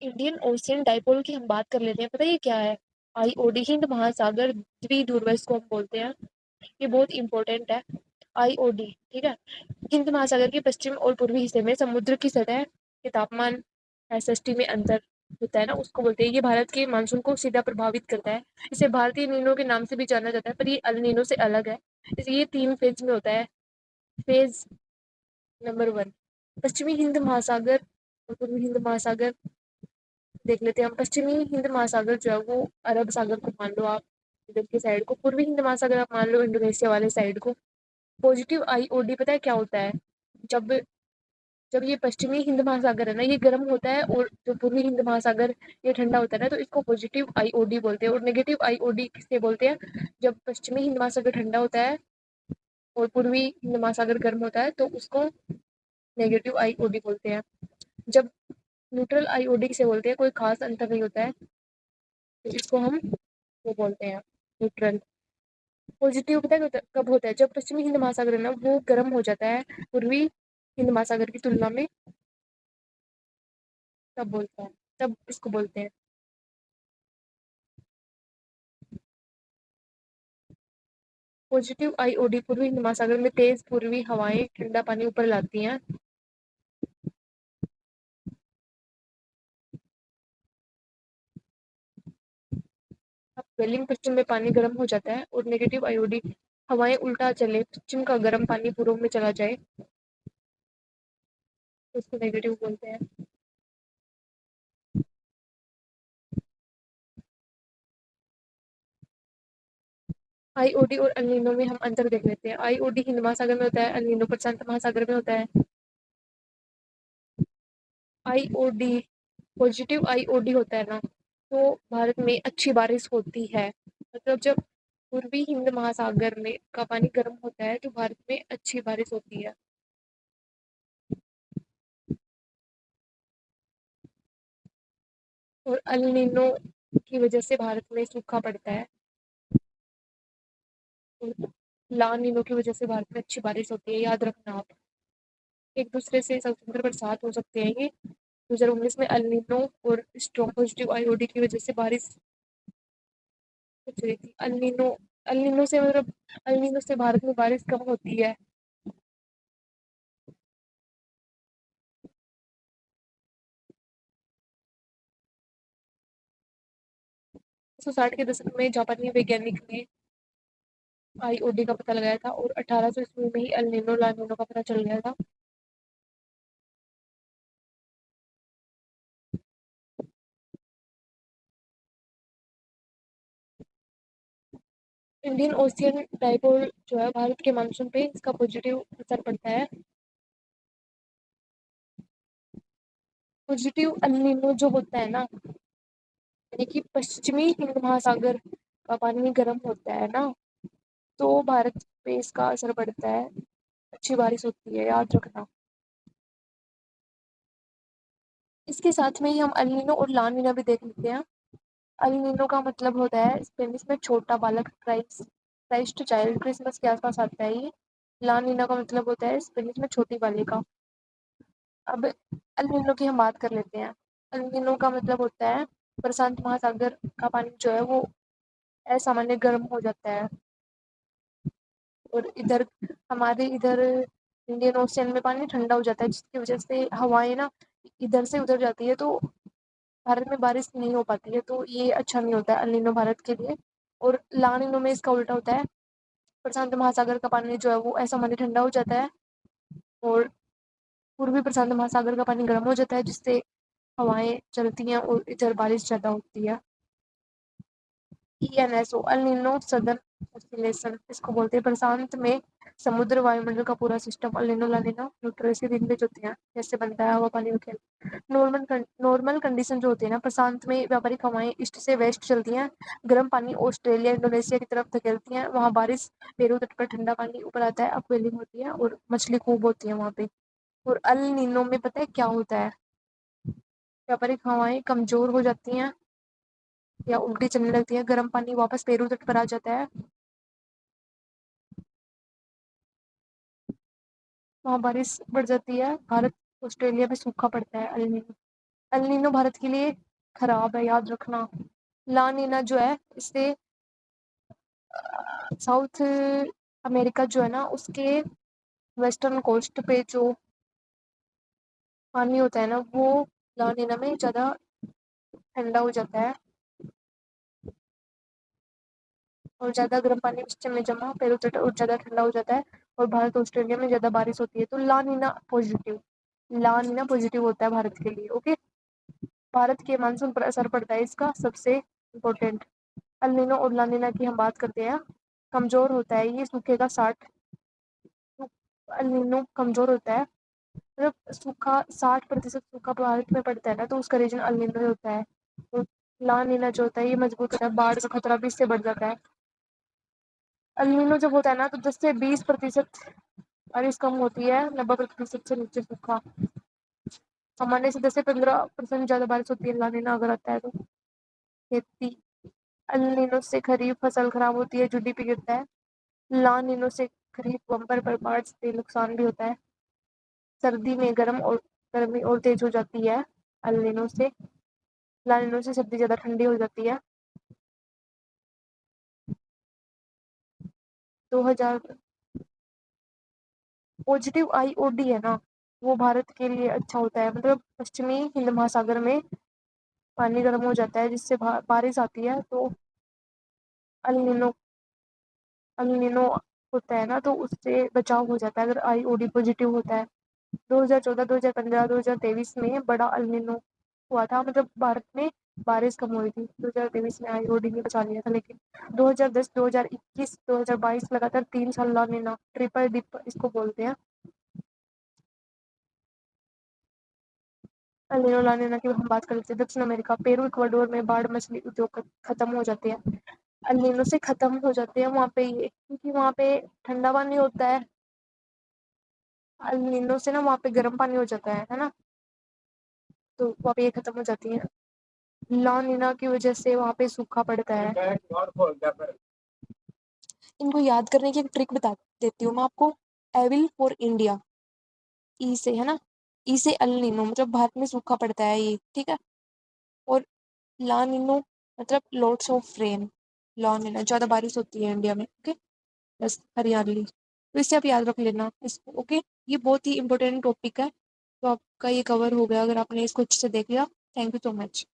Indian ocean dipole की हम बात कर लेते हैं। पता है ये क्या है? आईओडी, हिंद महासागर द्विध्रुव इसको हम बोलते हैं। ये बहुत इंपॉर्टेंट है आईओडी, ठीक है। हिंद महासागर के पश्चिम और पूर्वी हिस्से में समुद्र की सतह के तापमान एसएसटी में अंतर होता है ना, उसको बोलते हैं। ये भारत के मानसून को सीधा प्रभावित करता है। इसे भारतीय नीनो के नाम से भी जाना जाता है, पर ये अल नीनो से अलग है। इसलिए ये 3 फेज में होता है। फेज नंबर 1 पश्चिमी हिंद महासागर और पूर्वी हिंद महासागर देख लेते हैं हम। पश्चिमी हिंद महासागर जो है वो अरब सागर को मान लो आप, इधर की साइड को। पूर्वी हिंद महासागर आप मान लो इंडोनेशिया वाले साइड को। पॉजिटिव आईओडी पता है क्या होता है? जब जब ये पश्चिमी हिंद महासागर है ना, ये गर्म होता है, और जो पूर्वी हिंद महासागर ये ठंडा होता है ना, तो इसको पॉजिटिव आईओडी बोलते हैं। और नेगेटिव आईओडी किससे बोलते हैं? जब पश्चिमी हिंद महासागर ठंडा होता है और पूर्वी हिंद महासागर गर्म होता है, तो उसको नेगेटिव आईओडी बोलते हैं। जब न्यूट्रल आईओडी से बोलते हैं, कोई खास अंतर नहीं होता है, तो इसको हम वो बोलते हैं न्यूट्रल। पॉजिटिव पता है कब होता है? जब पश्चिमी हिंद महासागर है ना वो गर्म हो जाता है पूर्वी हिंद महासागर की तुलना में, तब बोलता है, तब इसको बोलते हैं। पॉजिटिव आईओडी पूर्वी हिंद महासागर में तेज पूर्वी हवाएं ठंडा पानी ऊपर लाती हैं। अब वेलिंग पश्चिम में पानी गर्म हो जाता है। और नेगेटिव आईओडी हवाएं उल्टा चले, पश्चिम का गर्म पानी पूर्व में चला जाए, तो उसको नेगेटिव बोलते हैं। आईओडी और अल नीनो में हम अंतर देख लेते हैं। आईओडी हिंद महासागर में होता है, अल नीनो प्रशांत महासागर में होता है। आईओडी पॉजिटिव आईओडी होता है ना, तो भारत में अच्छी बारिश होती है। मतलब जब पूर्वी हिंद महासागर में का पानी गर्म होता है तो भारत में अच्छी बारिश होती है। और अल नीनो की वजह से भारत में सूखा पड़ता है। और ला नीनो की वजह से भारत में अच्छी बारिश होती है, याद रखना आप। एक दूसरे से स्वतंत्र बरसात हो सकते हैं ये। 2019 में अल नीनो और स्ट्रॉन्ग पॉजिटिव आईओडी की वजह से बारिश कुछ हुई थी। अल नीनो से मतलब अल नीनो से भारत में बारिश कम होती है। 1960 के दशक में जापानी वैज्ञानिक ने आईओडी का पता लगाया था, और 1800 ईस्वी में ही अल नीनो ला नीनो का पता चल गया था। इंडियन ओशियन डाइपोल जो है भारत के मानसून पे इसका पॉजिटिव असर पड़ता है। पॉजिटिव अल नीनो जो होता है ना, यानी कि पश्चिमी हिंद महासागर का पानी गर्म होता है ना, तो भारत पे इसका असर पड़ता है, अच्छी बारिश होती है, याद रखना। इसके साथ में ही हम अल नीनो और ला नीना भी देख लेते हैं। अल नीनो का मतलब होता है स्पेनिश में छोटा बालक, क्राइस्ट चाइल्ड, क्रिसमस के आसपास आता है ये। ला नीना का मतलब होता है स्पेनिश में छोटी बालिका। अब अल नीनो की हम बात कर लेते हैं। अल नीनो का मतलब होता है प्रशांत महासागर का पानी जो है वो असामान्य गर्म हो जाता है। और इधर हमारे इधर इंडियन ओशियन में पानी ठंडा हो जाता है, जिसकी वजह से हवाएं ना इधर से उधर जाती है, तो भारत में बारिश नहीं हो पाती है, तो ये अच्छा नहीं होता है अल नीनो भारत के लिए। और ला नीनो में इसका उल्टा होता है, प्रशांत महासागर का पानी जो है वो असामान्य ठंडा हो जाता है, और पूर्वी प्रशांत महासागर का पानी गर्म हो जाता है, जिससे हवाएं चलती हैं और इधर बारिश ज़्यादा होती है। ENSO El Nino southern oscillation इसको बोलते हैं। प्रशांत में समुद्र वायुमंडल का पूरा सिस्टम अल नीनो ला नीना न्यूट्रल से दिन में होती हैं, जैसे बनता है हवा पानी का खेल। नॉर्मल कंडीशन जो होती है ना, प्रशांत में व्यापारिक हवाएं ईस्ट से वेस्ट चलती हैं, गर्म पानी ऑस्ट्रेलिया इंडोनेशिया की तरफ धकेलती हैं, वहाँ बारिश, पेरू तट पर ठंडा पानी ऊपर आता है, अपवेलिंग होती है और मछली खूब होती है वहाँ पे। और अल नीनो में पता है क्या होता है? व्यापारिक हवाएं कमजोर हो जाती हैं या उल्टी चलने लगती है, गर्म पानी वापस पेरू तट पर आ जाता है, वहाँ बारिश बढ़ जाती है, भारत ऑस्ट्रेलिया में सूखा पड़ता है अल नीनो। النینو بھارت کے لیے خراب ہے، یاد رکھنا۔ لا نینا جو ہے اس سے ساؤتھ امریکہ جو ہے نا اس کے ویسٹرن کوسٹ پہ جو پانی ہوتا ہے نا وہ لا نینا میں زیادہ ٹھنڈا ہو جاتا ہے، اور زیادہ گرم پانی سسٹم میں جمع پھر اور زیادہ ٹھنڈا ہو جاتا ہے، اور بھارت آسٹریلیا میں زیادہ بارش ہوتی ہے، تو لا نینا پازیٹیو، لا نینا پازیٹیو ہوتا ہے بھارت کے لیے، اوکے۔ بھارت کے مانسون پر اثر پڑتا ہے اس کا سب سے امپورٹینٹ۔ النینو اور لا نینا کی ہم بات کرتے ہیں، کمزور ہوتا ہے یہ سوکھے کا 60، النینو کمزور ہوتا ہے، مطلب سوکھا 60% سوکھا بھارت میں پڑتا ہے نا تو اس کا ریجن النینو ہی ہوتا ہے، تو لا نینا جو ہوتا ہے یہ مضبوط ہوتا ہے، باڑھ کا خطرہ بھی اس سے بڑھ جاتا ہے۔ النینو جب ہوتا ہے نا تو 10 سے 20% بارش کم ہوتی ہے، 90% سے نیچے سوکھا، سامانے سے 10 سے 15% زیادہ بارش ہوتی ہے لا نینا اگر آتا ہے تو۔ کھیتی، النینو سے خریف فصل خراب ہوتی ہے، جی ڈی پی گرتا ہے، لا نینو سے خریف بمپر پر باڑھ سے نقصان بھی ہوتا ہے، سردی میں گرمی اور تیز ہو جاتی ہے النینو سے، لا نینو سے سردی زیادہ ٹھنڈی ہو جاتی ہے۔ 2000 پازیٹیو آئی او ڈی ہے نا وہ بھارت کے لیے اچھا ہوتا ہے، مطلب پشچمی ہند مہاساگر میں پانی گرم ہو جاتا ہے جس سے بارش آتی ہے، تو النینو النینو ہوتا ہے نا تو اس سے بچاؤ ہو جاتا ہے اگر آئی او ڈی پازیٹیو ہوتا ہے۔ 2014، 2015، 2023 میں بڑا النینو ہوا تھا، مطلب بھارت میں بارش کم ہوئی تھی، 2023 میں آئی او ڈی نے بچا لیا تھا، لیکن 2010، 2021، 2022 لگاتار 3 سال لا نینا ٹرپل ڈپ اس کو بولتے ہیں۔ النینو لا نینا کی ہم بات کر لیتے ہیں، دکشن امریکہ، پیرو، اکواڈور میں باڑھ مچھلی ادیوگ ختم ہو جاتے ہیں، النینو سے ختم ہو جاتے ہیں وہاں پہ یہ، کیونکہ وہاں پہ ٹھنڈا پانی ہوتا ہے، النینو سے نا وہاں پہ گرم پانی ہو جاتا ہے نا، تو وہاں پہ یہ ختم ہو جاتی ہیں، لا نینا کی وجہ سے وہاں پہ سوکھا پڑتا ہے۔ ان کو یاد کرنے کی ایک ٹرک بتا دیتی ہوں میں آپ کو، ایول فور انڈیا، ای سے ہے نا، ای سے النینو مطلب بھارت میں سوکھا پڑتا ہے یہ، ٹھیک ہے، اور لا نینو مطلب لوٹس آف رین، لا نینا زیادہ بارش ہوتی ہے انڈیا میں، اوکے، بس ہریالی، تو اس سے آپ یاد رکھ لینا اس کو، اوکے۔ یہ بہت ہی امپورٹینٹ ٹاپک ہے، تو آپ کا یہ کور ہو گیا اگر آپ نے اس کو اچھے سے دیکھ لیا، تھینک یو سو مچ۔